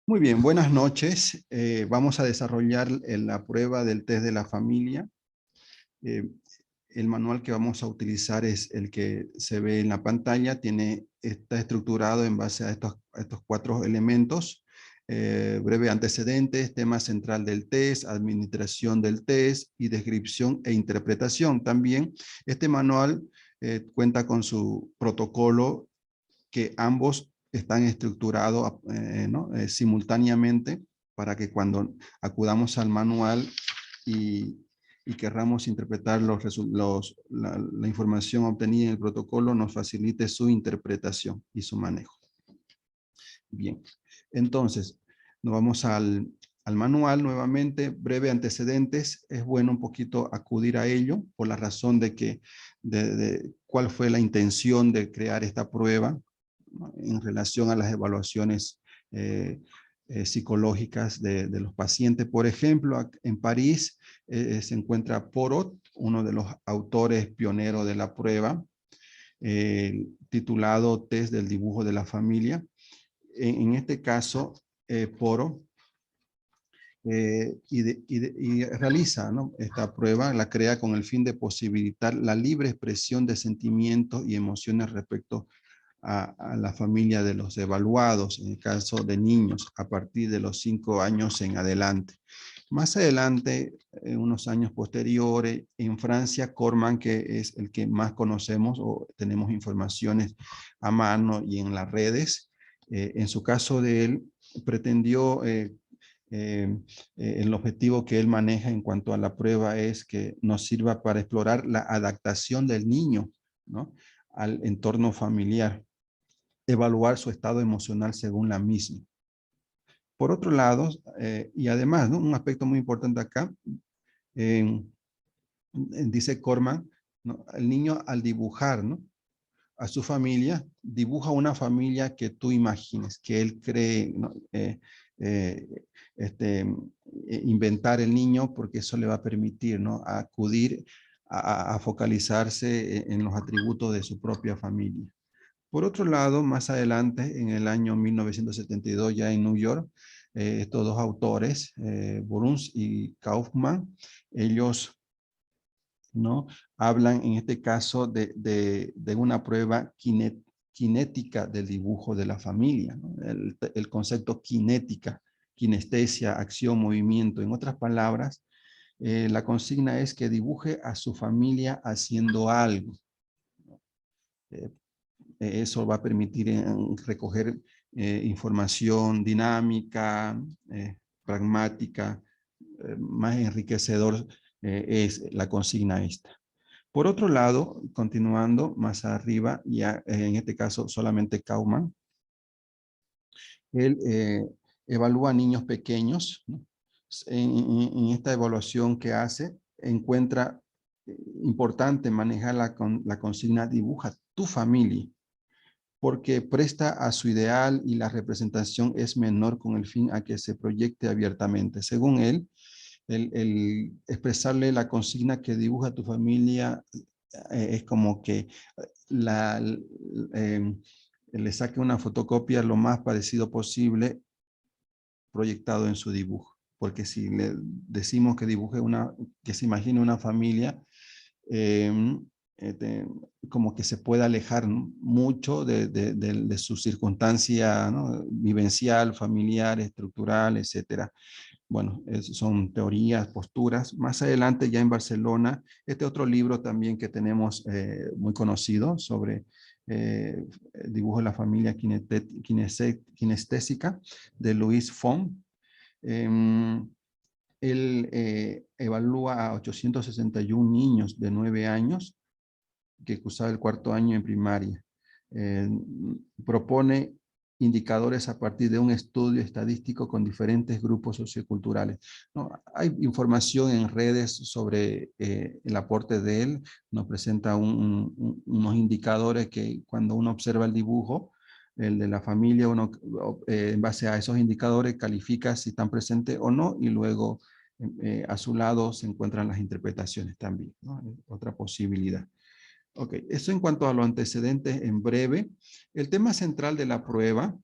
Muy bien, buenas noches. Vamos a desarrollar la prueba del test de la familia. Eh, el manual que vamos a utilizar es el que se ve en la pantalla. Está estructurado en base a estos 4 elementos. Breve antecedentes, tema central del test, administración del test y descripción e interpretación. También este manual cuenta con su protocolo que ambos están estructurados ¿no? Simultáneamente para que cuando acudamos al manual y querramos interpretar la información obtenida en el protocolo, nos facilite su interpretación y su manejo. Bien, entonces nos vamos al manual nuevamente. Breve antecedentes, es bueno un poquito acudir a ello por la razón de cuál fue la intención de crear esta prueba, ¿no? En relación a las evaluaciones psicológicas de los pacientes. Por ejemplo, en París se encuentra Porot, uno de los autores pioneros de la prueba, titulado Test del dibujo de la familia. En este caso, Porot y realiza, ¿no? Esta prueba, la crea con el fin de posibilitar la libre expresión de sentimientos y emociones respecto a la familia de los evaluados, en el caso de niños, a partir de los 5 años en adelante. Más adelante, en unos años posteriores, en Francia, Corman, que es el que más conocemos o tenemos informaciones a mano y en las redes, en su caso de él, pretendió el objetivo que él maneja en cuanto a la prueba es que nos sirva para explorar la adaptación del niño, ¿no? Al entorno familiar, evaluar su estado emocional según la misma. Por otro lado, y además, ¿no? Un aspecto muy importante acá, dice Corman, ¿no? El niño al dibujar, ¿no? A su familia, dibuja una familia que tú imagines, que él cree, ¿no? Eh, este, inventar el niño, porque eso le va a permitir, ¿no? Acudir a focalizarse en los atributos de su propia familia. Por otro lado, más adelante, en el año 1972, ya en New York, estos dos autores, Burns y Kaufman, ellos, ¿no? Hablan en este caso de una prueba cinética del dibujo de la familia, ¿no? El concepto cinética, kinestesia, acción, movimiento. En otras palabras, la consigna es que dibuje a su familia haciendo algo. Eh, Eso va a permitir recoger información dinámica, pragmática, más enriquecedor es la consigna esta. Por otro lado, continuando más arriba, ya en este caso solamente Kauman, él evalúa a niños pequeños, ¿no? En esta evaluación que hace, encuentra importante manejar la consigna dibuja tu familia, porque presta a su ideal y la representación es menor con el fin a que se proyecte abiertamente. Según él, el expresarle la consigna que dibuja tu familia es como que la, eh, le saque una fotocopia lo más parecido posible proyectado en su dibujo. Porque si le decimos que dibuje que se imagine una familia, eh, este, como que se puede alejar, ¿no? Mucho de su circunstancia, ¿no? Vivencial, familiar, estructural, etcétera. Bueno, son teorías, posturas. Más adelante, ya en Barcelona, este otro libro también que tenemos muy conocido sobre el dibujo de la familia kinestésica de Luis Font. Él evalúa a 861 niños de 9 años que cursaba el 4º año en primaria. Eh, Propone indicadores a partir de un estudio estadístico con diferentes grupos socioculturales. ¿No? Hay información en redes sobre el aporte de él. Nos presenta unos indicadores que cuando uno observa el dibujo, el de la familia, uno en base a esos indicadores califica si están presentes o no, y luego a su lado se encuentran las interpretaciones también, ¿no? Otra posibilidad. Ok, eso en cuanto a los antecedentes en breve. El tema central de la prueba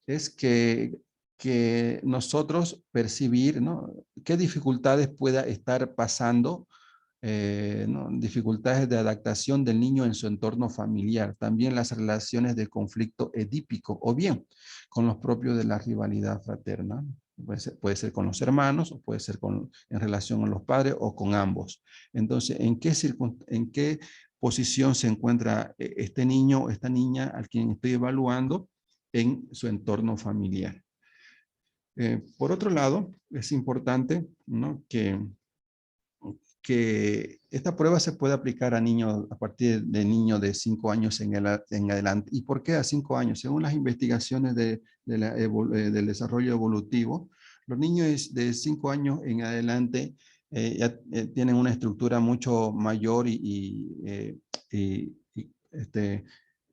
es que que nosotros percibir, ¿no? qué dificultades pueda estar pasando, ¿no? Dificultades de adaptación del niño en su entorno familiar, también las relaciones de conflicto edípico, o bien con los propios de la rivalidad fraterna. Puede ser con los hermanos, o puede ser en relación a los padres, o con ambos. Entonces, ¿en qué posición se encuentra este niño o esta niña al quien estoy evaluando en su entorno familiar? Por otro lado, es importante, ¿no? que esta prueba se puede aplicar a niños a partir de niños de 5 años en adelante. ¿Y por qué a 5 años? Según las investigaciones del desarrollo evolutivo, los niños de 5 años en adelante ya tienen una estructura mucho mayor y,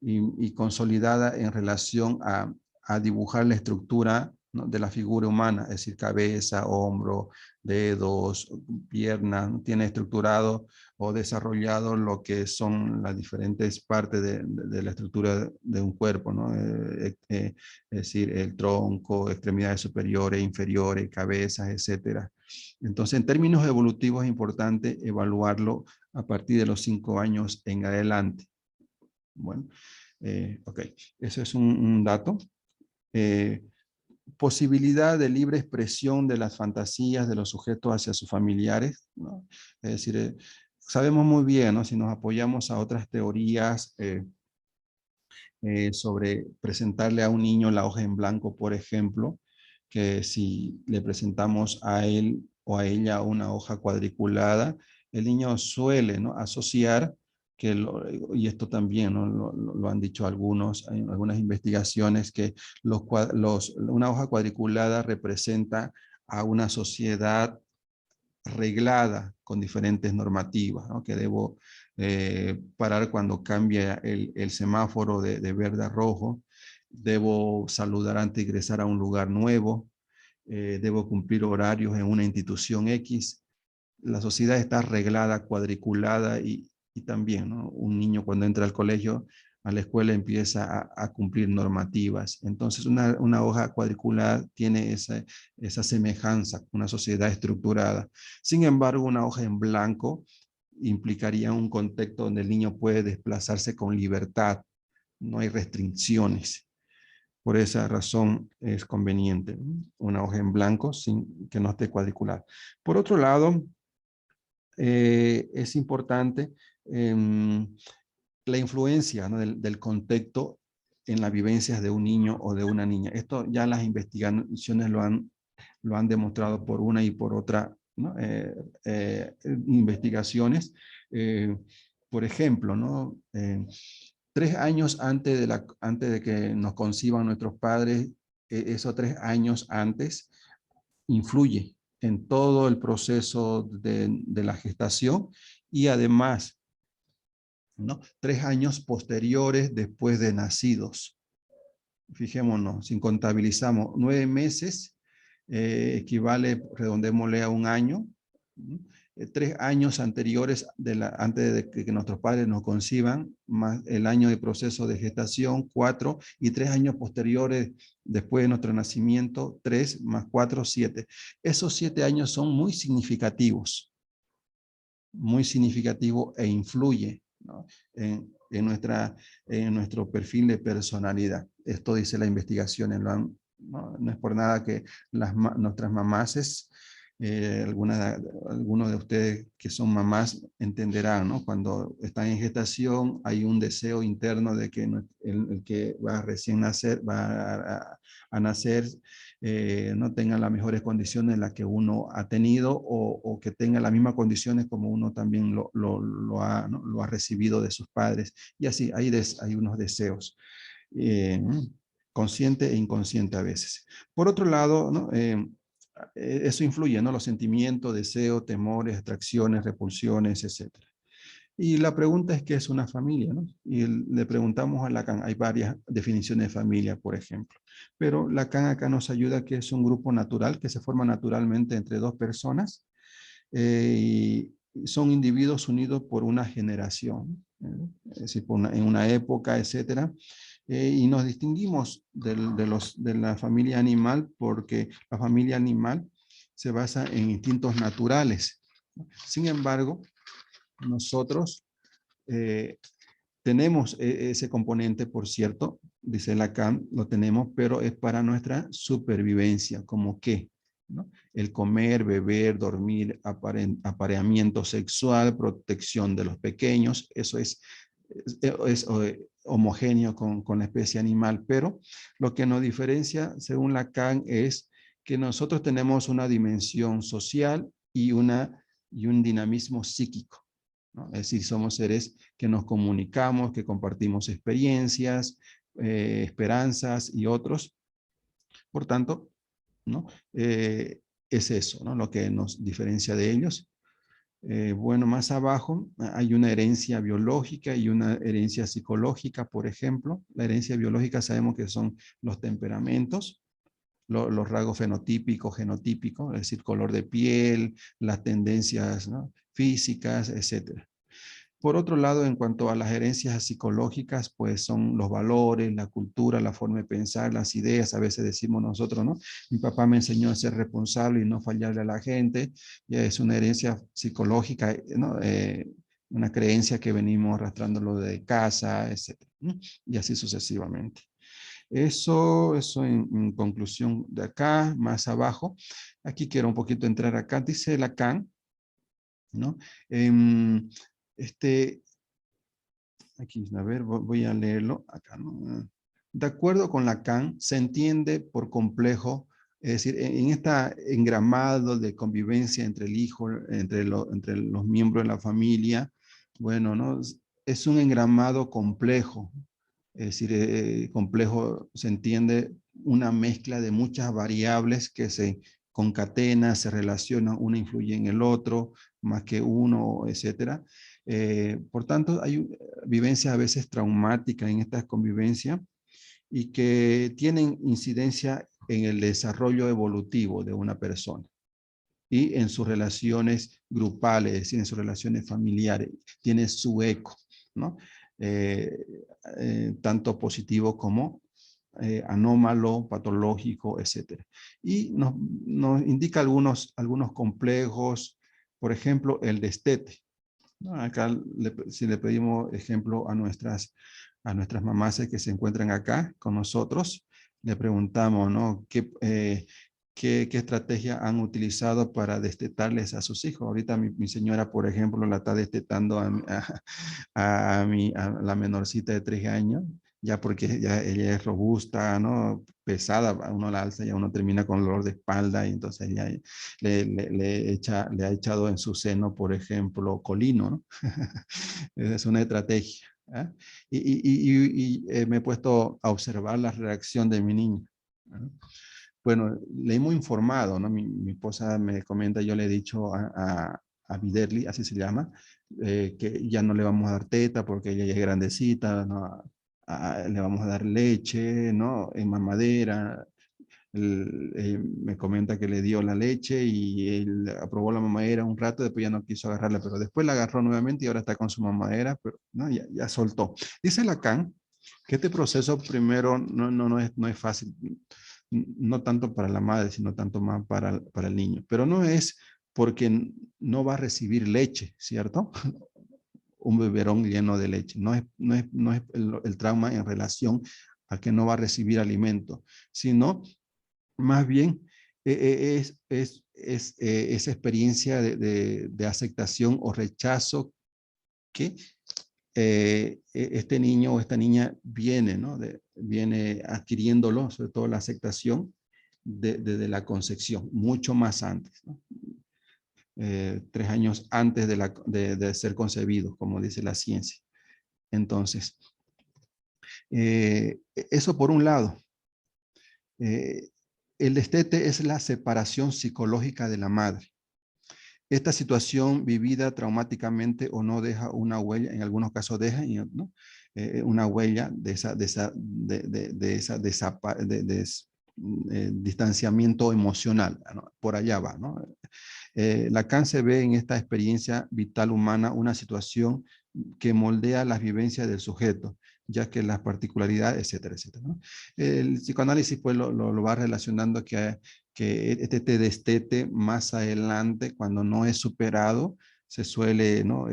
y consolidada en relación a dibujar la estructura, ¿no? de la figura humana, es decir, cabeza, hombro, dedos, piernas, tiene estructurado o desarrollado lo que son las diferentes partes de la estructura de un cuerpo, ¿no? Es decir, el tronco, extremidades superiores, inferiores, cabezas, etcétera. Entonces, en términos evolutivos es importante evaluarlo a partir de los 5 años en adelante. Bueno, ok, eso es un dato. Posibilidad de libre expresión de las fantasías de los sujetos hacia sus familiares, ¿no? Es decir, sabemos muy bien, ¿no? Si nos apoyamos a otras teorías sobre presentarle a un niño la hoja en blanco, por ejemplo, que si le presentamos a él o a ella una hoja cuadriculada, el niño suele, ¿no? asociar y esto también, ¿no? lo han dicho algunos, hay algunas investigaciones, que una hoja cuadriculada representa a una sociedad reglada con diferentes normativas, ¿no? Que debo parar cuando cambia el semáforo de verde a rojo, debo saludar antes de ingresar a un lugar nuevo, debo cumplir horarios en una institución X. La sociedad está reglada, cuadriculada y también, ¿no? Un niño cuando entra al colegio, a la escuela, empieza a cumplir normativas. Entonces, una hoja cuadriculada tiene esa semejanza, una sociedad estructurada. Sin embargo, una hoja en blanco implicaría un contexto donde el niño puede desplazarse con libertad, no hay restricciones. Por esa razón es conveniente, ¿no? Una hoja en blanco sin que no esté cuadriculada. Por otro lado, es importante la influencia, ¿no? del contexto en las vivencias de un niño o de una niña. Esto ya las investigaciones lo han demostrado por una y por otra, ¿no? Investigaciones. Eh, por ejemplo, ¿no? 3 años antes de que nos conciban nuestros padres, esos 3 años antes influye en todo el proceso de la gestación y además, ¿no? 3 años posteriores después de nacidos. Fijémonos, si contabilizamos 9 meses, equivale, redondémosle a un año. 3 años anteriores, antes de que nuestros padres nos conciban, más el año de proceso de gestación, 4, y 3 años posteriores después de nuestro nacimiento, 3 más 4, 7. Esos 7 años son muy significativos e influye, ¿no? en nuestro perfil de personalidad. Esto dice la investigación, no es por nada que nuestras mamases, algunos de ustedes que son mamás entenderán, ¿no? Cuando están en gestación hay un deseo interno de que el que va a recién nacer, a nacer, no tenga las mejores condiciones en las que uno ha tenido o que tenga las mismas condiciones como uno también ¿no? lo ha recibido de sus padres. Y así hay unos deseos. Consciente e inconsciente a veces. Por otro lado, ¿no? Eso influye, ¿no? Los sentimientos, deseos, temores, atracciones, repulsiones, etcétera. Y la pregunta es, ¿qué es una familia? ¿No? Y le preguntamos a Lacan, hay varias definiciones de familia, por ejemplo, pero Lacan acá nos ayuda que es un grupo natural que se forma naturalmente entre dos personas y son individuos unidos por una generación, ¿eh? Es decir, en una época, etcétera, Y nos distinguimos de la familia animal porque la familia animal se basa en instintos naturales. Sin embargo, nosotros tenemos ese componente, por cierto, dice Lacan, lo tenemos, pero es para nuestra supervivencia, como que, ¿no? El comer, beber, dormir, apareamiento sexual, protección de los pequeños, eso es homogéneo con la especie animal, pero lo que nos diferencia, según Lacan, es que nosotros tenemos una dimensión social y un dinamismo psíquico, ¿no? Es decir, somos seres que nos comunicamos, que compartimos experiencias, esperanzas y otros. Por tanto, ¿no? Es eso, ¿no? Lo que nos diferencia de ellos. Bueno, más abajo hay una herencia biológica y una herencia psicológica, por ejemplo. La herencia biológica sabemos que son los temperamentos, los rasgos fenotípicos, genotípicos, es decir, color de piel, las tendencias, ¿no?, físicas, etcétera. Por otro lado, en cuanto a las herencias psicológicas, pues son los valores, la cultura, la forma de pensar, las ideas. A veces decimos nosotros, ¿no? Mi papá me enseñó a ser responsable y no fallarle a la gente. Ya es una herencia psicológica, ¿no? Una creencia que venimos arrastrándolo de casa, etcétera, ¿no? Y así sucesivamente. Eso en conclusión de acá, más abajo. Aquí quiero un poquito entrar acá. Dice Lacan, ¿no? Este, aquí, a ver, voy a leerlo acá, ¿no? De acuerdo con Lacan, se entiende por complejo, es decir, en este engramado de convivencia entre el hijo, entre los miembros de la familia, bueno, ¿no? Es un engramado complejo, es decir, complejo se entiende una mezcla de muchas variables que se concatenan, se relacionan, una influye en el otro, más que uno, etcétera. Por tanto, hay vivencias a veces traumáticas en estas convivencias y que tienen incidencia en el desarrollo evolutivo de una persona y en sus relaciones grupales, es decir, en sus relaciones familiares. Tiene su eco, ¿no? Tanto positivo como anómalo, patológico, etc. Y nos indica algunos complejos, por ejemplo, el destete, ¿no? Acá, si le pedimos ejemplo a nuestras mamás que se encuentran acá con nosotros, le preguntamos, ¿no? ¿Qué estrategia han utilizado para destetarles a sus hijos? Ahorita mi señora, por ejemplo, la está destetando a la menorcita de 3 años, ya porque ya ella es robusta, ¿no? Pesada, uno la alza y uno termina con dolor de espalda y entonces ya le ha echado en su seno, por ejemplo, colino, ¿no? Es una estrategia. ¿Eh? Me he puesto a observar la reacción de mi niña, ¿no? Bueno, le hemos informado, ¿no? Mi esposa me comenta, yo le he dicho a Viderli, así se llama, que ya no le vamos a dar teta porque ella ya es grandecita, ¿no? Le vamos a dar leche, ¿no? En mamadera. Me comenta que le dio la leche y él aprobó la mamadera un rato, después ya no quiso agarrarla, pero después la agarró nuevamente y ahora está con su mamadera, pero ¿no? Ya soltó. Dice Lacan que este proceso primero no es fácil, no tanto para la madre, sino tanto más para el niño. Pero no es porque no va a recibir leche, ¿cierto? Un beberón lleno de leche. No es el trauma en relación a que no va a recibir alimento, sino más bien esa experiencia de aceptación o rechazo que este niño o esta niña viene, ¿no? Viene adquiriéndolo, sobre todo la aceptación desde la concepción, mucho más antes, ¿no? 3 años antes de ser concebidos, como dice la ciencia. Entonces, eso por un lado. El destete es la separación psicológica de la madre. Esta situación vivida traumáticamente o no deja una huella, en algunos casos deja, ¿no? Una huella de distanciamiento emocional, ¿no? Por allá va, ¿no? Lacan se ve en esta experiencia vital humana una situación que moldea las vivencias del sujeto, ya que las particularidades, etcétera, etcétera, ¿no? El psicoanálisis pues lo va relacionando que este destete más adelante, cuando no es superado, se suele, ¿no?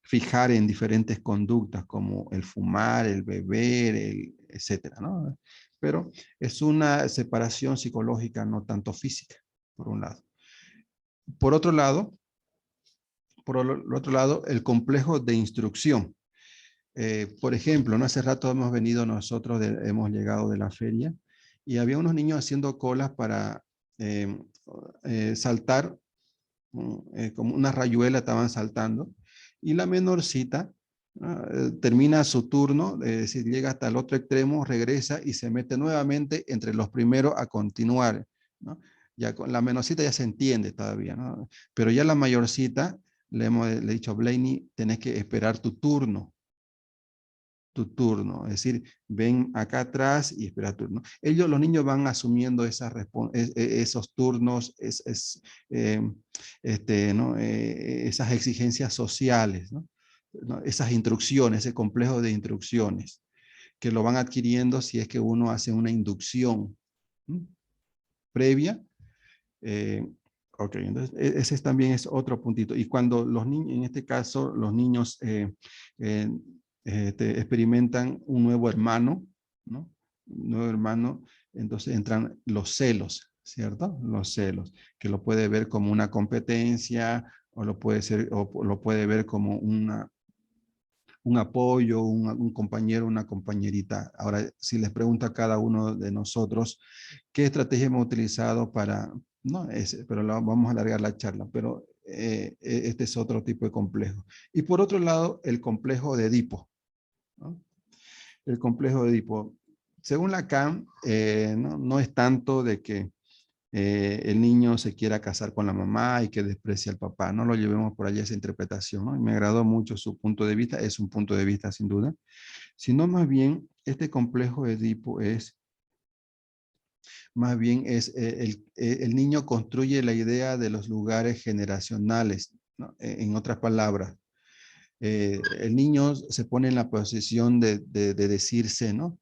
Fijar en diferentes conductas como el fumar, el beber, etcétera, ¿no? Pero es una separación psicológica, no tanto física, por un lado. Por otro lado, el complejo de instrucción. Por ejemplo, ¿no? Hace rato hemos venido nosotros, hemos llegado de la feria y había unos niños haciendo colas para eh, saltar, como una rayuela estaban saltando, y la menorcita termina su turno, es decir, llega hasta el otro extremo, regresa y se mete nuevamente entre los primeros a continuar, ¿no? Ya con la menorcita ya se entiende todavía, ¿no? Pero ya la mayorcita, le he dicho a Blaney, tenés que esperar tu turno, es decir, ven acá atrás y espera tu turno. Los niños van asumiendo esos turnos, eh, ¿no? Esas exigencias sociales, ¿no? ¿No? Esas instrucciones, ese complejo de instrucciones, que lo van adquiriendo si es que uno hace una inducción, ¿no? Previa. Eh, ok, entonces ese también es otro puntito. Y cuando los niños, en este caso, los niños eh, experimentan un nuevo hermano, ¿no? Un nuevo hermano, entonces entran los celos, ¿cierto? Los celos, que lo puede ver como una competencia o lo puede ver como un apoyo, un compañero, una compañerita. Ahora, si les pregunto a cada uno de nosotros, ¿qué estrategia hemos utilizado para, no, pero vamos a alargar la charla, pero este es otro tipo de complejo. Y por otro lado, el complejo de Edipo, ¿no? El complejo de Edipo. Según Lacan, no es tanto de que el niño se quiera casar con la mamá y que desprecia al papá. No lo llevemos por allá esa interpretación, ¿no? Y me agradó mucho su punto de vista, es un punto de vista sin duda, sino más bien este complejo de Edipo es, más bien es el niño construye la idea de los lugares generacionales, ¿no? En otras palabras, el niño se pone en la posición de decirse, ¿no?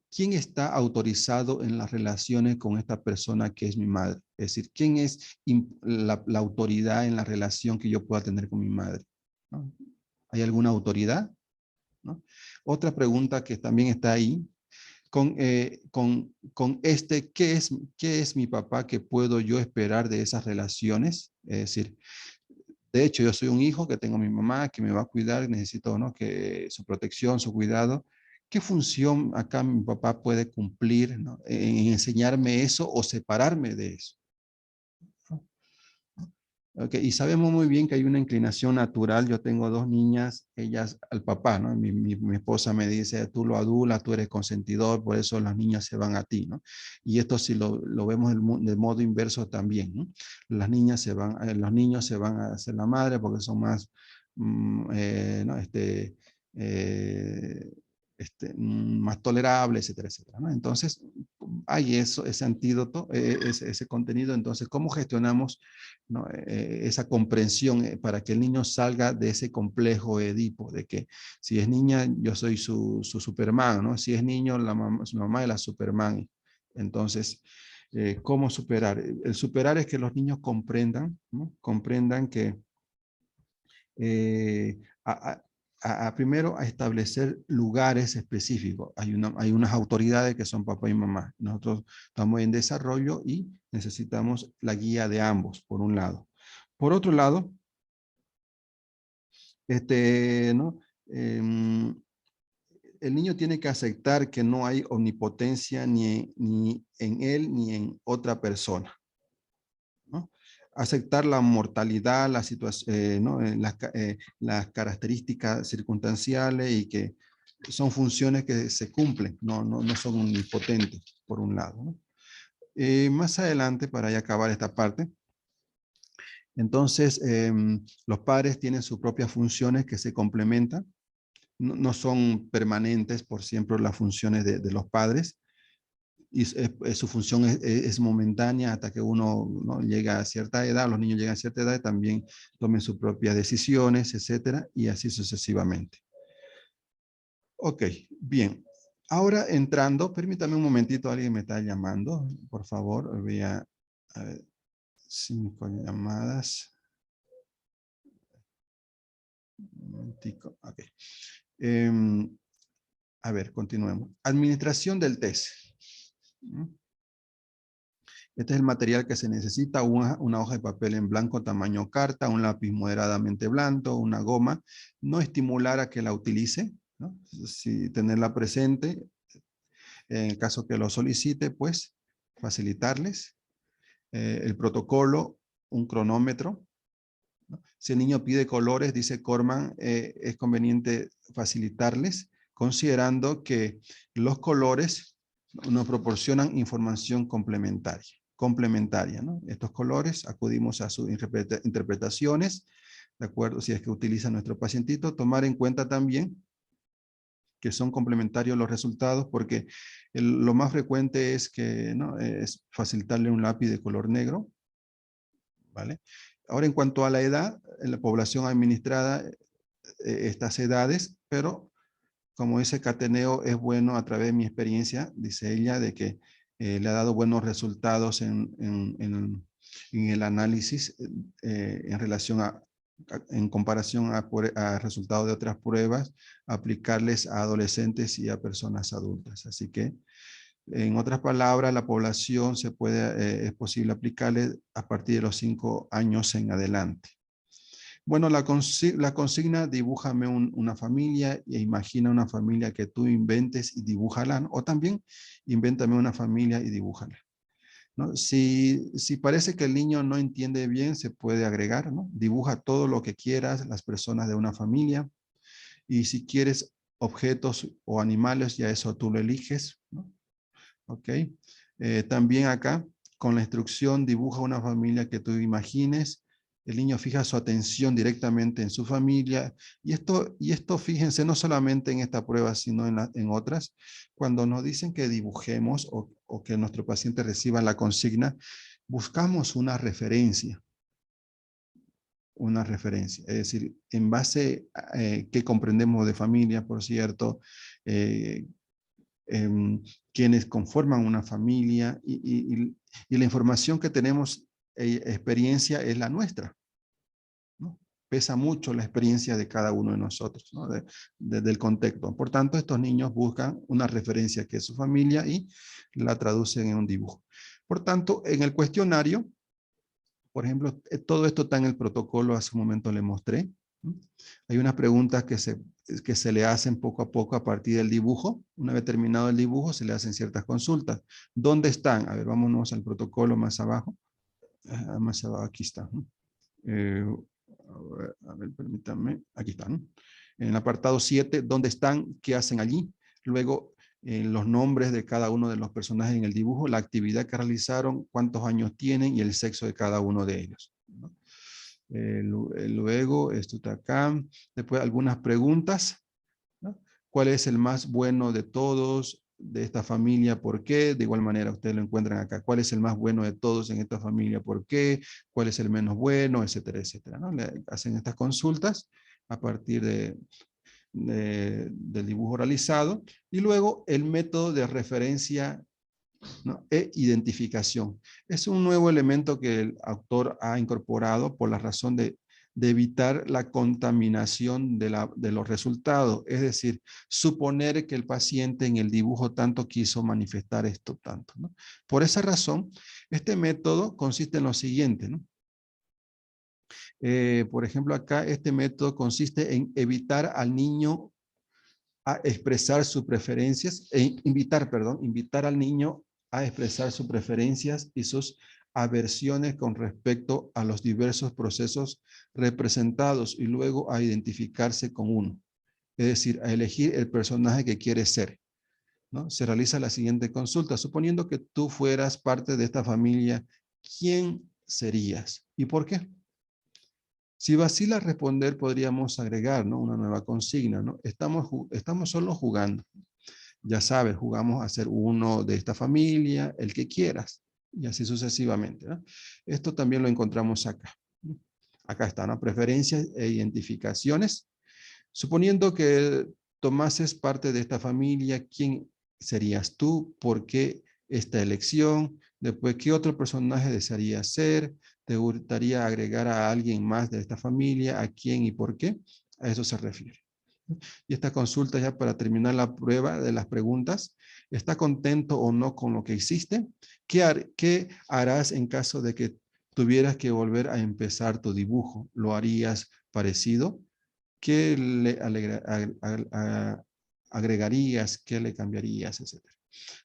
¿Quién está autorizado en las relaciones con esta persona que es mi madre? Es decir, ¿quién es la autoridad en la relación que yo pueda tener con mi madre? ¿No? ¿Hay alguna autoridad? ¿No? Otra pregunta que también está ahí, ¿qué es mi papá que puedo yo esperar de esas relaciones? Es decir, de hecho, yo soy un hijo que tengo a mi mamá, que me va a cuidar, necesito, ¿no? Que su protección, su cuidado. ¿Qué función acá mi papá puede cumplir, ¿no? En enseñarme eso o separarme de eso? Okay, y sabemos muy bien que hay una inclinación natural. Yo tengo dos niñas, ellas al papá, ¿no? Mi esposa me dice, tú lo adulas, tú eres consentidor, por eso las niñas se van a ti, ¿no? Y esto si lo vemos de modo inverso también, ¿no? Las niñas se van, los niños se van a hacer la madre porque son más, ¿no? Eh, más tolerables, etcétera, etcétera, ¿no? Entonces, hay ese antídoto, ese contenido. Entonces, ¿cómo gestionamos, ¿no? Esa comprensión para que el niño salga de ese complejo Edipo, de que si es niña, yo soy su Superman, ¿no? Si es niño, su mamá es la Superman. Entonces, ¿cómo superar? El superar es que los niños comprendan, ¿no? Comprendan que eh, a, primero a establecer lugares específicos. Hay unas autoridades que son papá y mamá. Nosotros estamos en desarrollo y necesitamos la guía de ambos, por un lado. Por otro lado, ¿no? El niño tiene que aceptar que no hay omnipotencia ni en él ni en otra persona, ¿no? Aceptar la mortalidad, la situación, ¿no? Las características circunstanciales y que son funciones que se cumplen, no son omnipotentes, por un lado, ¿no? Más adelante, para ya acabar esta parte, entonces los padres tienen sus propias funciones que se complementan, no son permanentes por siempre las funciones de los padres, y su función es momentánea hasta que uno, ¿no? Llega a cierta edad, los niños llegan a cierta edad y también tomen sus propias decisiones, etcétera, y así sucesivamente. Ok, bien. Ahora entrando, permítame un momentito, alguien me está llamando. Por favor, voy a ver, 5 llamadas. Un momentico, ok. A ver, continuemos. Administración del test. Este es el material que se necesita: una hoja de papel en blanco tamaño carta, un lápiz moderadamente blando, una goma. No estimular a que la utilice, ¿no? Si tenerla presente, en el caso que lo solicite, pues facilitarles. El protocolo, un cronómetro, ¿no? Si el niño pide colores, dice Corman, es conveniente facilitarles, considerando que los colores nos proporcionan información complementaria, ¿no? Estos colores, acudimos a sus interpretaciones, ¿de acuerdo? Si es que utiliza nuestro pacientito, tomar en cuenta también que son complementarios los resultados, porque lo más frecuente es que, ¿no?, es facilitarle un lápiz de color negro, ¿vale? Ahora, en cuanto a la edad, en la población administrada, estas edades, pero como dice Cateneo, es bueno a través de mi experiencia, dice ella, de que le ha dado buenos resultados en el análisis en relación en comparación a resultados de otras pruebas, aplicarles a adolescentes y a personas adultas. Así que, en otras palabras, la población es posible aplicarle a partir de los 5 años en adelante. Bueno, la consigna, dibújame una familia e imagina una familia que tú inventes y dibújala, ¿no? O también, invéntame una familia y dibújala, ¿no? Si parece que el niño no entiende bien, se puede agregar, ¿no? Dibuja todo lo que quieras, las personas de una familia, y si quieres objetos o animales, ya eso tú lo eliges, ¿no? ¿Ok? También acá, con la instrucción, dibuja una familia que tú imagines. El niño fija su atención directamente en su familia. Y esto, fíjense, no solamente en esta prueba, sino en otras. Cuando nos dicen que dibujemos o que nuestro paciente reciba la consigna, buscamos una referencia. Una referencia. Es decir, en base a qué comprendemos de familia, por cierto, quienes conforman una familia, y la información que tenemos, experiencia, es la nuestra, ¿no? Pesa mucho la experiencia de cada uno de nosotros, ¿no? Del contexto. Por tanto, estos niños buscan una referencia que es su familia y la traducen en un dibujo. Por tanto, en el cuestionario, por ejemplo, todo esto está en el protocolo, hace un momento le mostré. Hay unas preguntas que se le hacen poco a poco a partir del dibujo. Una vez terminado el dibujo, se le hacen ciertas consultas. ¿Dónde están? A ver, vámonos al protocolo más abajo. Más abajo, aquí está. A ver, permítanme. Aquí están. En el apartado 7, ¿dónde están? ¿Qué hacen allí? Luego, los nombres de cada uno de los personajes en el dibujo, la actividad que realizaron, cuántos años tienen y el sexo de cada uno de ellos, ¿no? Luego, esto está acá. Después, algunas preguntas, ¿no? ¿Cuál es el más bueno de todos de esta familia? ¿Por qué? De igual manera, ustedes lo encuentran acá. ¿Cuál es el más bueno de todos en esta familia? ¿Por qué? ¿Cuál es el menos bueno? Etcétera, etcétera, ¿no? Le hacen estas consultas a partir del dibujo realizado. Y luego, el método de referencia, ¿no?, e identificación. Es un nuevo elemento que el autor ha incorporado por la razón de evitar la contaminación de los resultados. Es decir, suponer que el paciente en el dibujo tanto quiso manifestar esto tanto, ¿no? Por esa razón, este método consiste en lo siguiente, ¿no? Por ejemplo, acá este método consiste en evitar al niño a expresar sus preferencias, invitar al niño a expresar sus preferencias y sus aversiones con respecto a los diversos procesos representados, y luego a identificarse con uno. Es decir, a elegir el personaje que quiere ser, ¿no? Se realiza la siguiente consulta. Suponiendo que tú fueras parte de esta familia, ¿quién serías? ¿Y por qué? Si vacila responder, podríamos agregar, ¿no?, una nueva consigna, ¿no? Estamos solo jugando. Ya sabes, jugamos a ser uno de esta familia, el que quieras, y así sucesivamente, ¿no? Esto también lo encontramos acá. Acá están, ¿no?, preferencias e identificaciones. Suponiendo que tomases parte de esta familia, ¿quién serías tú? ¿Por qué esta elección? Después, ¿qué otro personaje desearías ser? ¿Te gustaría agregar a alguien más de esta familia? ¿A quién y por qué? A eso se refiere. Y esta consulta ya para terminar la prueba de las preguntas. ¿Está contento o no con lo que hiciste? ¿Qué harás en caso de que tuvieras que volver a empezar tu dibujo? ¿Lo harías parecido? ¿Qué le agregarías? ¿Qué le cambiarías? Etcétera.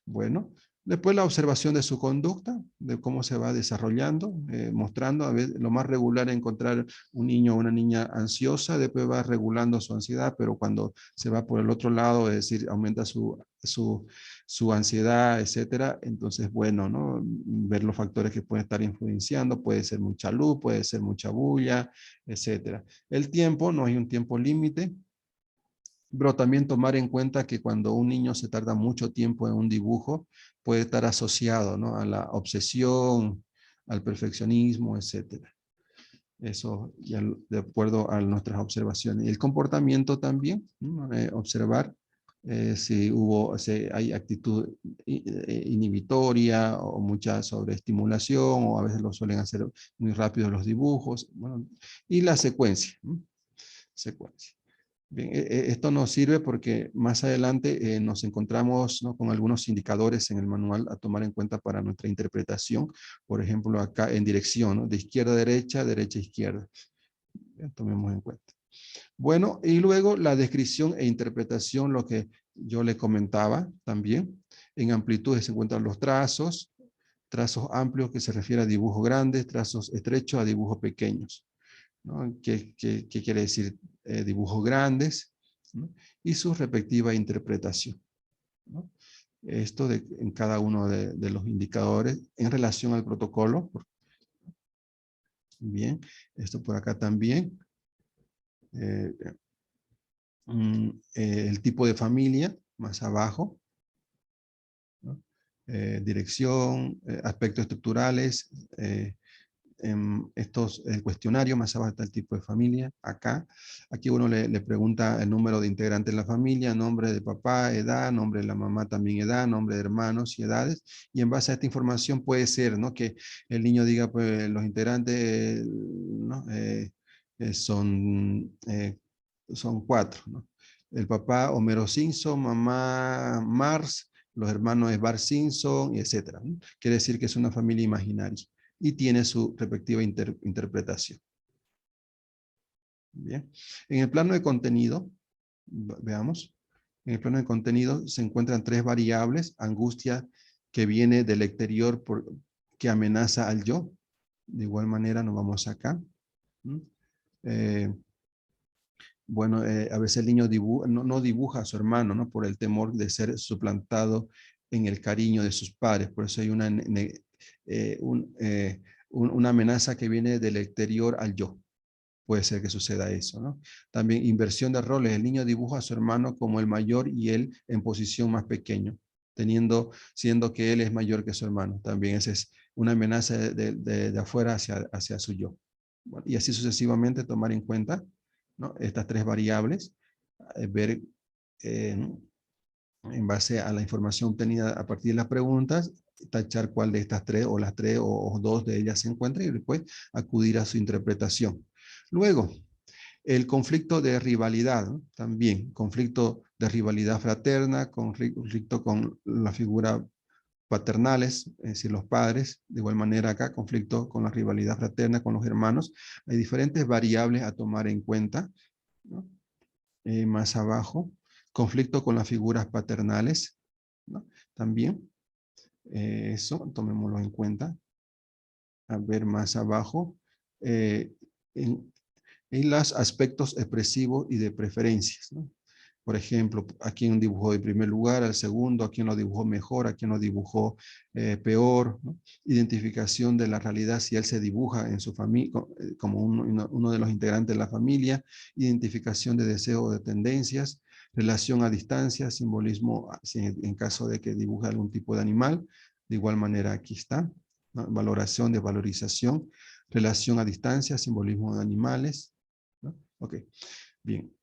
Bueno, después la observación de su conducta, de cómo se va desarrollando, mostrando, a veces lo más regular es encontrar un niño o una niña ansiosa, después va regulando su ansiedad, pero cuando se va por el otro lado, es decir, aumenta su ansiedad, etcétera, entonces, bueno, ¿no? Ver los factores que pueden estar influenciando, puede ser mucha luz, puede ser mucha bulla, etcétera. El tiempo, no hay un tiempo límite, pero también tomar en cuenta que cuando un niño se tarda mucho tiempo en un dibujo, puede estar asociado, ¿no? A la obsesión, al perfeccionismo, etcétera. Eso ya de acuerdo a nuestras observaciones. Y el comportamiento también, ¿no? Observar si hay actitud inhibitoria o mucha sobreestimulación, o a veces lo suelen hacer muy rápido los dibujos. Bueno, y la secuencia. Secuencia. Bien, esto nos sirve porque más adelante nos encontramos, ¿no? Con algunos indicadores en el manual a tomar en cuenta para nuestra interpretación. Por ejemplo, acá en dirección, ¿no? De izquierda a derecha, derecha a izquierda. Bien, tomemos en cuenta. Bueno, y luego la descripción e interpretación, lo que yo le comentaba también. En amplitudes se encuentran los trazos, trazos amplios que se refiere a dibujos grandes, trazos estrechos a dibujos pequeños, ¿no? ¿Qué quiere decir dibujos grandes? ¿No? Y su respectiva interpretación, ¿no? Esto en cada uno de los indicadores en relación al protocolo. Bien, esto por acá también. Eh, el tipo de familia, más abajo, ¿no? Dirección, aspectos estructurales, el cuestionario, más abajo está el tipo de familia, acá. Aquí uno le pregunta el número de integrantes de la familia, nombre de papá, edad, nombre de la mamá también edad, nombre de hermanos y edades, y en base a esta información puede ser, ¿no? Que el niño diga, pues los integrantes, ¿no? Son 4, ¿no? El papá Homero Simpson, mamá Mars, los hermanos es Bart Simpson, y etcétera, ¿no? Quiere decir que es una familia imaginaria y tiene su respectiva interpretación. Bien. En el plano de contenido, veamos, en el plano de contenido se encuentran 3 variables: angustia que viene del exterior que amenaza al yo. De igual manera nos vamos acá. Bueno, a veces el niño no dibuja a su hermano, ¿no? Por el temor de ser suplantado en el cariño de sus padres. Por eso hay una amenaza que viene del exterior al yo. Puede ser que suceda eso, ¿no? También inversión de roles. El niño dibuja a su hermano como el mayor y él en posición más pequeño, siendo que él es mayor que su hermano. También esa es una amenaza de afuera hacia su yo. Bueno, y así sucesivamente tomar en cuenta, ¿no? Estas 3 variables, ver en base a la información obtenida a partir de las preguntas, tachar cuál de estas 3 o las 3 o 2 de ellas se encuentra y después acudir a su interpretación. Luego, el conflicto de rivalidad, ¿no? También, conflicto de rivalidad fraterna, conflicto con la figura paternales, es decir, los padres. De igual manera acá, conflicto con la rivalidad fraterna con los hermanos. Hay diferentes variables a tomar en cuenta, ¿no? Más abajo, conflicto con las figuras paternales, ¿no? También, eso, tomémoslo en cuenta. A ver más abajo, en los aspectos expresivos y de preferencias, ¿no? Por ejemplo, a quién dibujó de primer lugar, al segundo, a quién lo dibujó mejor, a quién lo dibujó peor, ¿no? Identificación de la realidad si él se dibuja en su familia como uno de los integrantes de la familia, identificación de deseos o de tendencias, relación a distancia, simbolismo en caso de que dibuje algún tipo de animal. De igual manera aquí está, ¿no? Valoración, desvalorización, relación a distancia, simbolismo de animales, ¿no? Ok, bien.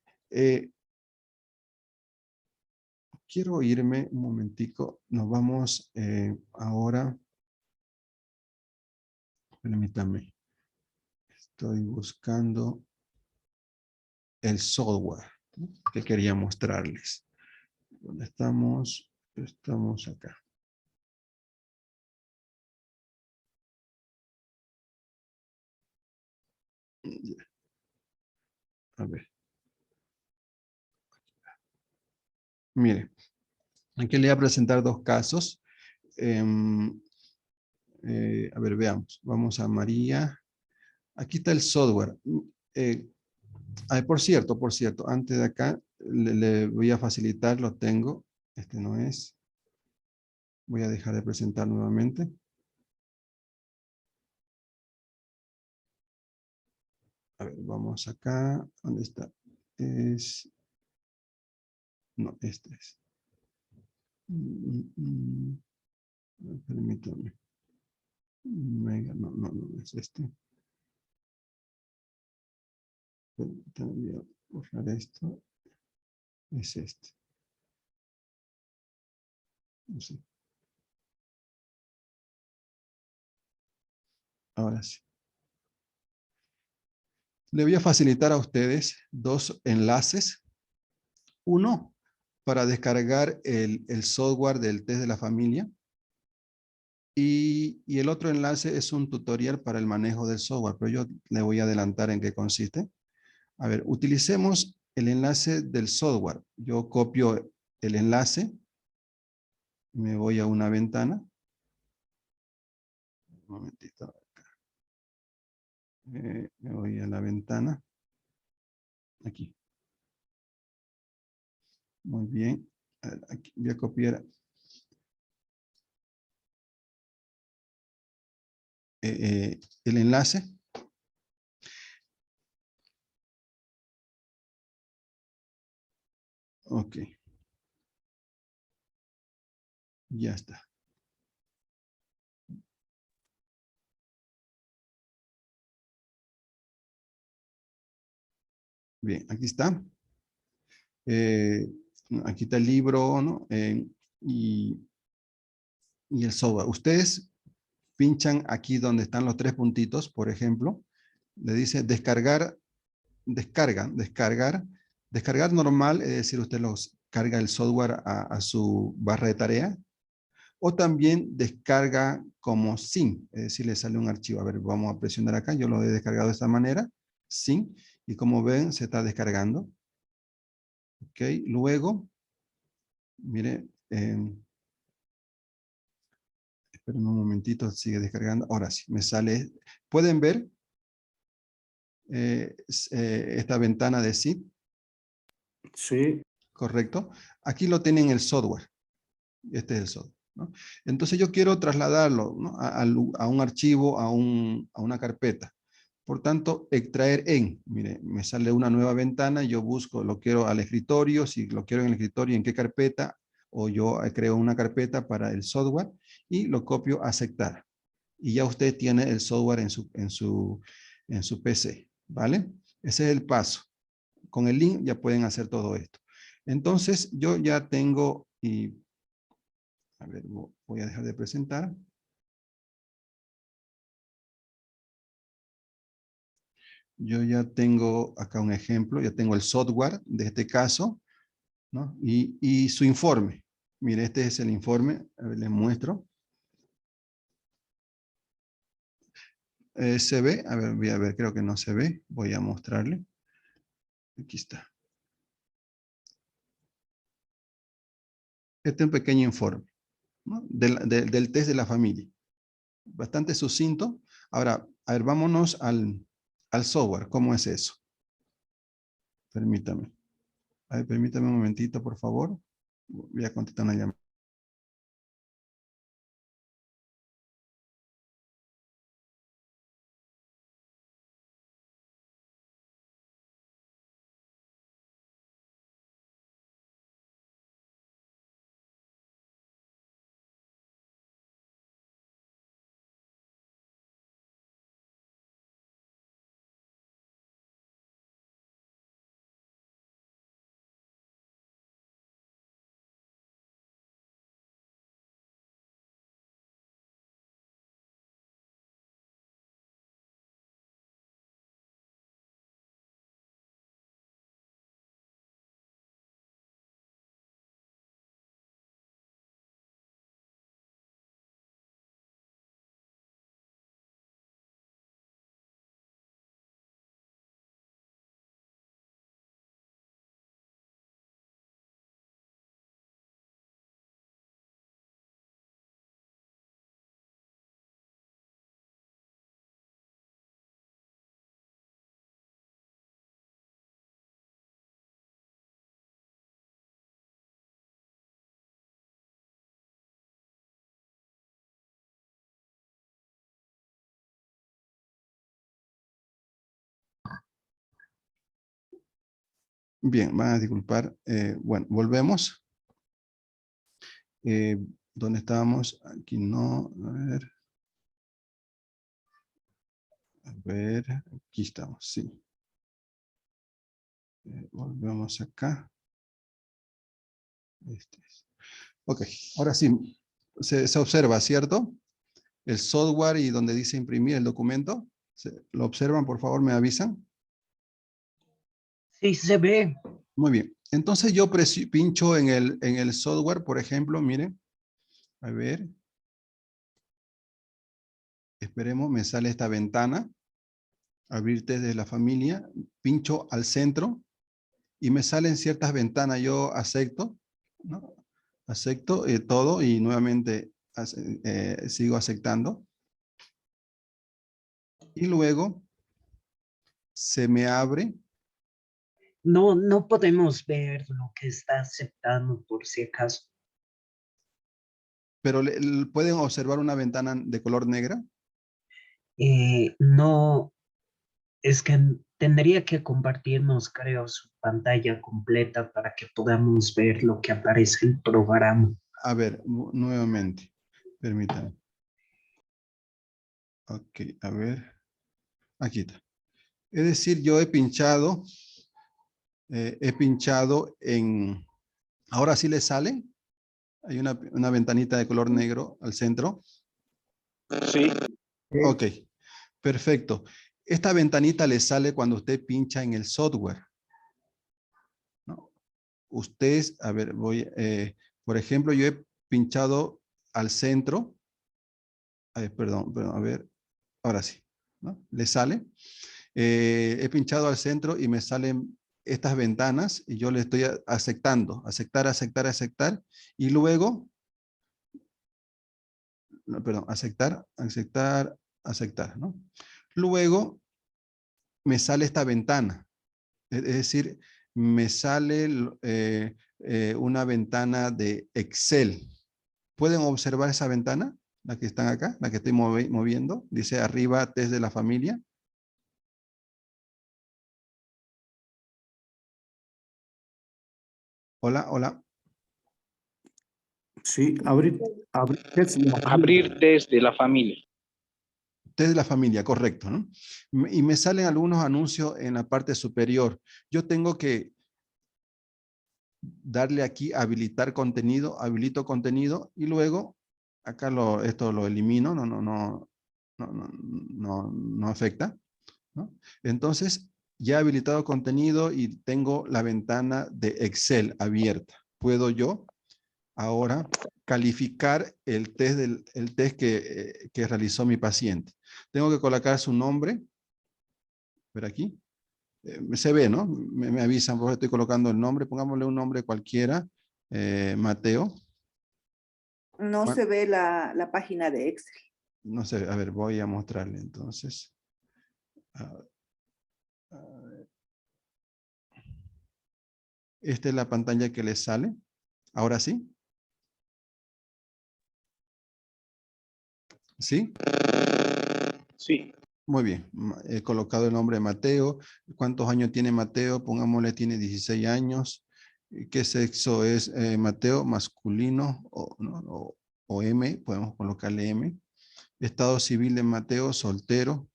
quiero irme un momentico. Nos vamos ahora. Permítame. Estoy buscando el software, ¿no?, que quería mostrarles. ¿Dónde estamos? Estamos acá. A ver. Mire, aquí le voy a presentar dos casos. A ver, veamos. Vamos a María. Aquí está el software. Por cierto, antes de acá le voy a facilitar, lo tengo. Este no es. Voy a dejar de presentar nuevamente. A ver, vamos acá. ¿Dónde está? No, este es. Permítame. No es este. Permítame, voy a borrar esto. Es este. No sé. Ahora sí. Le voy a facilitar a ustedes dos enlaces. Uno, para descargar el software del test de la familia. Y el otro enlace es un tutorial para el manejo del software, pero yo le voy a adelantar en qué consiste. A ver, utilicemos el enlace del software. Yo copio el enlace, me voy a una ventana. Un momentito. Me voy a la ventana. Aquí. Muy bien. Aquí voy a copiar el enlace. Ok. Ya está. Bien, aquí está. Eh, Aquí está el libro, ¿no? Y, y el software. Ustedes pinchan aquí donde están los tres puntitos, por ejemplo. Le dice descargar, descargar normal, es decir, usted los carga el software a su barra de tarea, o también descarga como sin, es decir, le sale un archivo. A ver, vamos a presionar acá, yo lo he descargado de esta manera, sin, y como ven, se está descargando. Ok, luego, mire, esperen un momentito, sigue descargando. Ahora sí, me sale, pueden ver esta ventana de zip. Sí. Correcto. Aquí lo tienen el software. Este es el software, ¿no? Entonces yo quiero trasladarlo, ¿no?, a un archivo, a una carpeta. Por tanto, extraer en, mire, me sale una nueva ventana, yo busco, lo quiero al escritorio, si lo quiero en el escritorio, en qué carpeta, o yo creo una carpeta para el software y lo copio a aceptar. Y ya usted tiene el software en su PC, ¿vale? Ese es el paso. Con el link ya pueden hacer todo esto. Entonces, yo ya tengo, y a ver, voy a dejar de presentar. Yo ya tengo acá un ejemplo, ya tengo el software de este caso, ¿no? Y su informe. Mire, este es el informe, a ver, les muestro. ¿Se ve? A ver, voy a ver, creo que no se ve. Voy a mostrarle. Aquí está. Este es un pequeño informe, ¿no?, del test de la familia. Bastante sucinto. Ahora, a ver, vámonos al software. ¿Cómo es eso? Permítame. A ver, permítame un momentito, por favor. Voy a contestar una llamada. Bien, van a disculpar. Bueno, volvemos. ¿Dónde estábamos? Aquí no. A ver, aquí estamos, sí. Volvemos acá. Este es. Ok, ahora sí, se observa, ¿cierto? El software y donde dice imprimir el documento. ¿Lo observan? Por favor, me avisan. Sí, se ve. Muy bien. Entonces yo pincho en el software, por ejemplo, miren. A ver. Esperemos, me sale esta ventana. Abrir desde la familia. Pincho al centro y me salen ciertas ventanas. Yo acepto, ¿no? Acepto todo y nuevamente sigo aceptando. Y luego se me abre. No, no podemos ver lo que está aceptando por si acaso. Pero pueden observar una ventana de color negra. No, es que tendría que compartirnos, creo, su pantalla completa para que podamos ver lo que aparece en el programa. A ver, nuevamente. Permítanme. Ok, a ver. Aquí está. Es decir, yo he pinchado en... Ahora sí le sale. Hay una ventanita de color negro al centro. Sí. Ok, perfecto. Esta ventanita le sale cuando usted pincha en el software, ¿no? Usted, a ver, por ejemplo, yo he pinchado al centro. Perdón, a ver, ahora sí, ¿no? Le sale. He pinchado al centro y me salen estas ventanas y yo le estoy aceptando, aceptar, aceptar, aceptar. Y luego, no, perdón, aceptar, aceptar, aceptar, ¿no? Luego me sale esta ventana. Es decir, me sale una ventana de Excel. ¿Pueden observar esa ventana? La que están acá, la que estoy moviendo. Dice arriba, test de la familia. Hola, hola. Sí, abrir Abrir desde la familia. Test de la familia, correcto, ¿no? Y me salen algunos anuncios en la parte superior. Yo tengo que darle aquí habilitar contenido, habilito contenido y luego acá esto lo elimino, no afecta, ¿no? Entonces ya he habilitado contenido y tengo la ventana de Excel abierta. Puedo yo ahora calificar el test que realizó mi paciente. Tengo que colocar su nombre, ver aquí, se ve, ¿no? Me avisan, porque estoy colocando el nombre, pongámosle un nombre cualquiera, Mateo. No se ve la página de Excel. No sé, a ver, voy a mostrarle entonces. Esta es la pantalla que les sale. Ahora sí. ¿Sí? Sí. Muy bien. He colocado el nombre de Mateo. ¿Cuántos años tiene Mateo? Pongámosle, tiene 16 años. ¿Qué sexo es Mateo? Masculino o M. Podemos colocarle M. Estado civil de Mateo, soltero.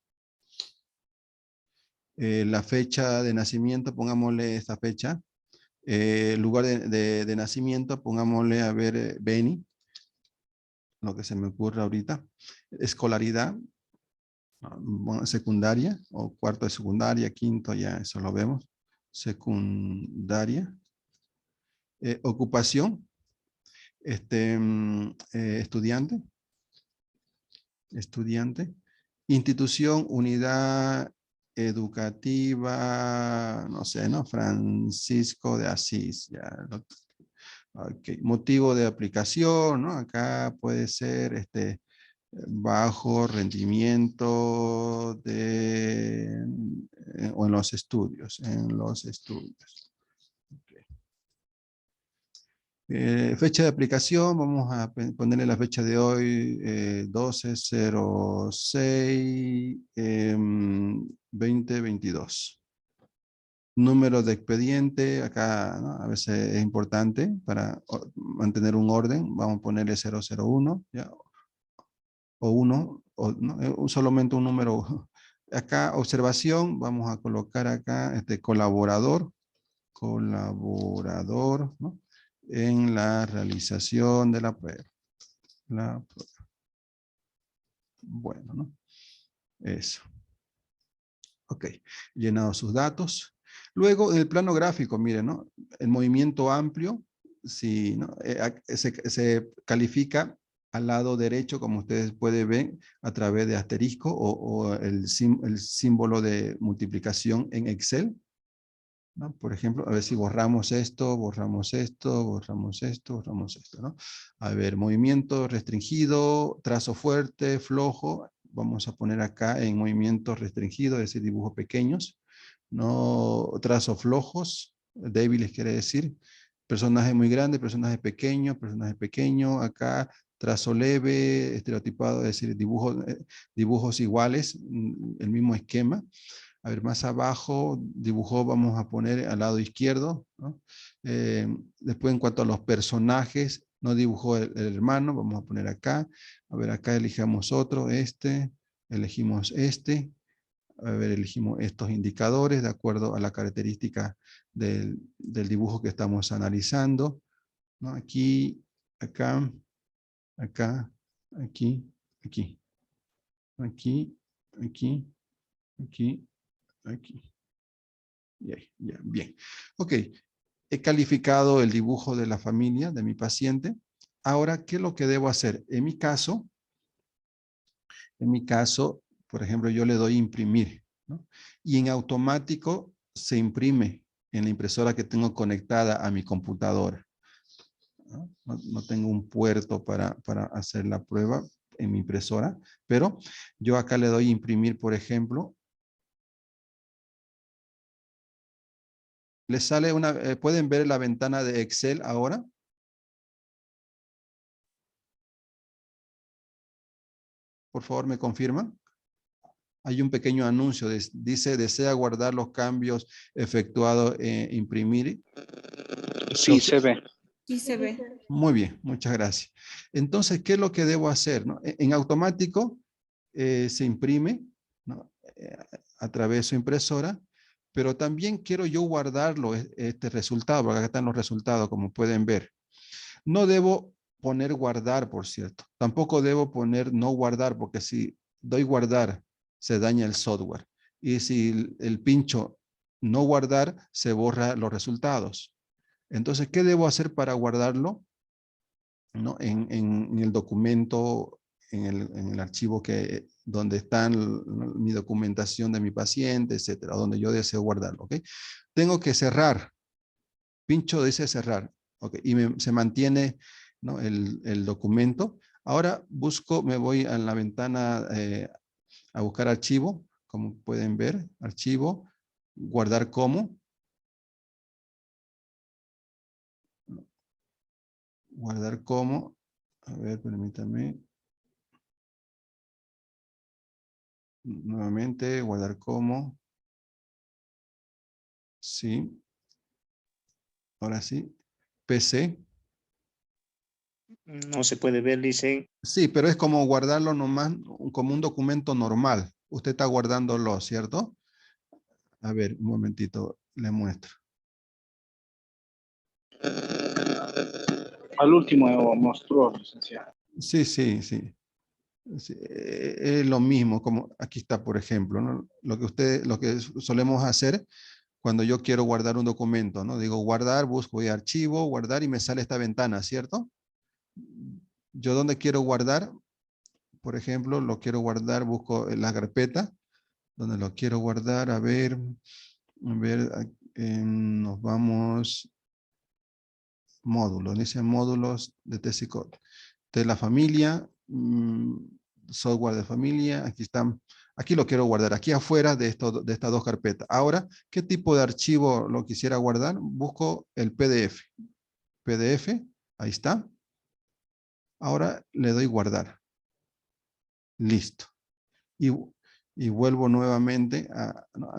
La fecha de nacimiento, pongámosle esta fecha. Lugar de nacimiento, pongámosle, a ver, Beni, lo que se me ocurre ahorita. Escolaridad, bueno, secundaria, o cuarto de secundaria, quinto, ya eso lo vemos. Secundaria. Ocupación, estudiante. Estudiante. Institución, unidad educativa, no sé, ¿no? Francisco de Asís. Ya, okay. Motivo de aplicación, ¿no? Acá puede ser bajo rendimiento o en los estudios, Okay. Fecha de aplicación, vamos a ponerle la fecha de hoy, 12/06/2022. Número de expediente, acá, ¿no? A veces es importante para mantener un orden. Vamos a ponerle 001, ¿ya? O 1, o ¿no? Solamente un número. Acá, observación, vamos a colocar acá colaborador, ¿no? En la realización de la prueba. Bueno, ¿no? Eso. Ok, llenado sus datos. Luego, en el plano gráfico, miren, ¿no? El movimiento amplio, sí, ¿no? Se califica al lado derecho, como ustedes pueden ver, a través de asterisco o el símbolo de multiplicación en Excel, ¿no? Por ejemplo, a ver si borramos esto, borramos esto, borramos esto, borramos esto, ¿no? A ver, movimiento restringido, trazo fuerte, flojo. Vamos a poner acá en movimiento restringido, es decir, dibujos pequeños. No trazos flojos, débiles quiere decir. Personaje muy grande, personaje pequeño. Acá trazo leve, estereotipado, es decir, dibujos iguales, el mismo esquema. A ver, más abajo, dibujó, vamos a poner al lado izquierdo, ¿no? Después, en cuanto a los personajes, no dibujó el hermano, vamos a poner acá. A ver, acá elijamos otro, elegimos este. A ver, elegimos estos indicadores de acuerdo a la característica del dibujo que estamos analizando, ¿no? Aquí, acá, acá, aquí, aquí, aquí, aquí, aquí, aquí. Ya, bien. Ok, he calificado el dibujo de la familia de mi paciente. Ahora, ¿qué es lo que debo hacer? En mi caso, por ejemplo, yo le doy imprimir, ¿no? Y en automático se imprime en la impresora que tengo conectada a mi computadora, ¿no? No tengo un puerto para hacer la prueba en mi impresora, pero yo acá le doy imprimir, por ejemplo. Les sale ¿pueden ver la ventana de Excel ahora? Por favor, ¿me confirman? Hay un pequeño anuncio, dice, ¿desea guardar los cambios efectuados en imprimir? Sí, se ve. Sí se ve. Muy bien, muchas gracias. Entonces, ¿qué es lo que debo hacer, no? En automático se imprime, ¿no? A través de su impresora, pero también quiero yo guardarlo, este resultado, porque acá están los resultados, como pueden ver. No debo poner guardar, por cierto. Tampoco debo poner no guardar, porque si doy guardar, se daña el software. Y si el pincho no guardar, se borra los resultados. Entonces, ¿qué debo hacer para guardarlo? ¿No? En el documento, en el archivo donde está mi documentación de mi paciente, etcétera, donde yo deseo guardarlo. ¿Ok? Tengo que cerrar. Pincho dice cerrar. ¿Ok? Y se mantiene, ¿no? el documento. Ahora me voy a la ventana a buscar archivo, como pueden ver, archivo, guardar como. Guardar como. A ver, permítame. Nuevamente, guardar como. Sí. Ahora sí. PC. No se puede ver, dice. Sí, pero es como guardarlo nomás, como un documento normal. Usted está guardándolo, ¿cierto? A ver, un momentito, le muestro. Al último mostró, licenciado. Sí. Sí, es lo mismo, como aquí está, por ejemplo, ¿no? Lo que solemos hacer cuando yo quiero guardar un documento, ¿no? Digo guardar, busco archivo, guardar y me sale esta ventana, ¿cierto? Yo donde quiero guardar, por ejemplo, lo quiero guardar, busco en la carpeta, donde lo quiero guardar, a ver, nos vamos, módulos, dice módulos de TESICOD. De la familia, software de familia, aquí están, aquí lo quiero guardar, aquí afuera de estas dos carpetas. Ahora, ¿qué tipo de archivo lo quisiera guardar? Busco el PDF. PDF, ahí está. Ahora le doy guardar. Listo. Y vuelvo nuevamente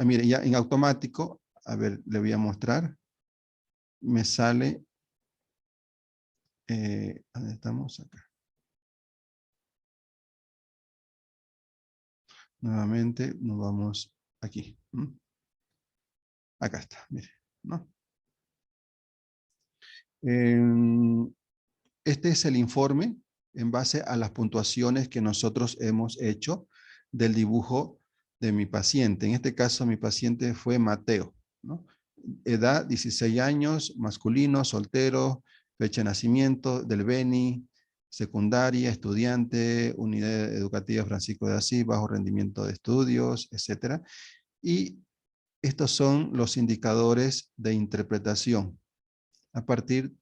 mire, ya en automático, a ver, le voy a mostrar. Me sale, ¿dónde estamos? Acá. Nuevamente nos vamos aquí. Acá está, mire, ¿no? Este es el informe en base a las puntuaciones que nosotros hemos hecho del dibujo de mi paciente. En este caso, mi paciente fue Mateo, ¿no? Edad, 16 años, masculino, soltero, fecha de nacimiento, del Beni, secundaria, estudiante, unidad educativa Francisco de Asís, bajo rendimiento de estudios, etc. Y estos son los indicadores de interpretación a partir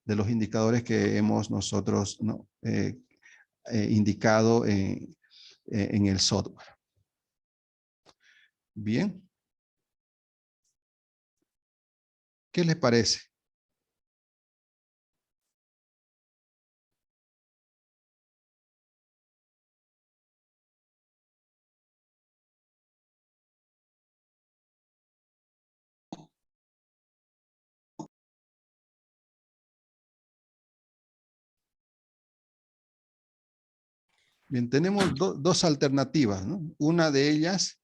de los indicadores que hemos nosotros, ¿no? Indicado en el software. Bien. ¿Qué les parece? Bien, tenemos dos alternativas, ¿no? Una de ellas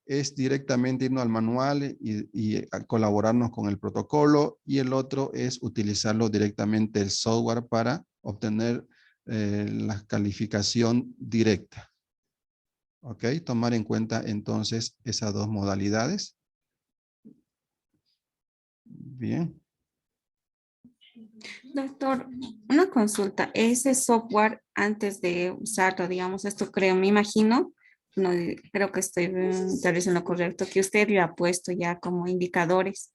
es directamente irnos al manual y a colaborarnos con el protocolo, y el otro es utilizarlo directamente el software para obtener la calificación directa. ¿Ok? Tomar en cuenta entonces esas dos modalidades. Bien. Doctor, una consulta. Ese software, antes de usarlo, digamos, esto creo, me imagino, no, creo que estoy tal vez en lo correcto, que usted le ha puesto ya como indicadores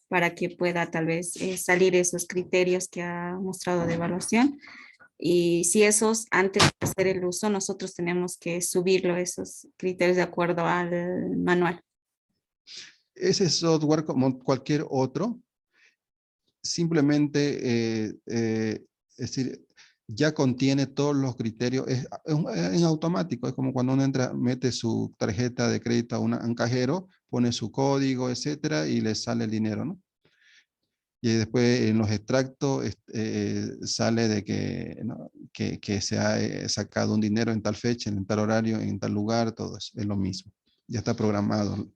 para que pueda tal vez salir esos criterios que ha mostrado de evaluación. Y si esos, antes de hacer el uso, nosotros tenemos que subirlo, esos criterios de acuerdo al manual. Ese software, como cualquier otro, simplemente, es decir, ya contiene todos los criterios, es en automático, es como cuando uno entra, mete su tarjeta de crédito a un cajero, pone su código, etcétera, y le sale el dinero, ¿no? Y después en los extractos sale de que, ¿no? que se ha sacado un dinero en tal fecha, en tal horario, en tal lugar, todo eso, es lo mismo. Ya está programado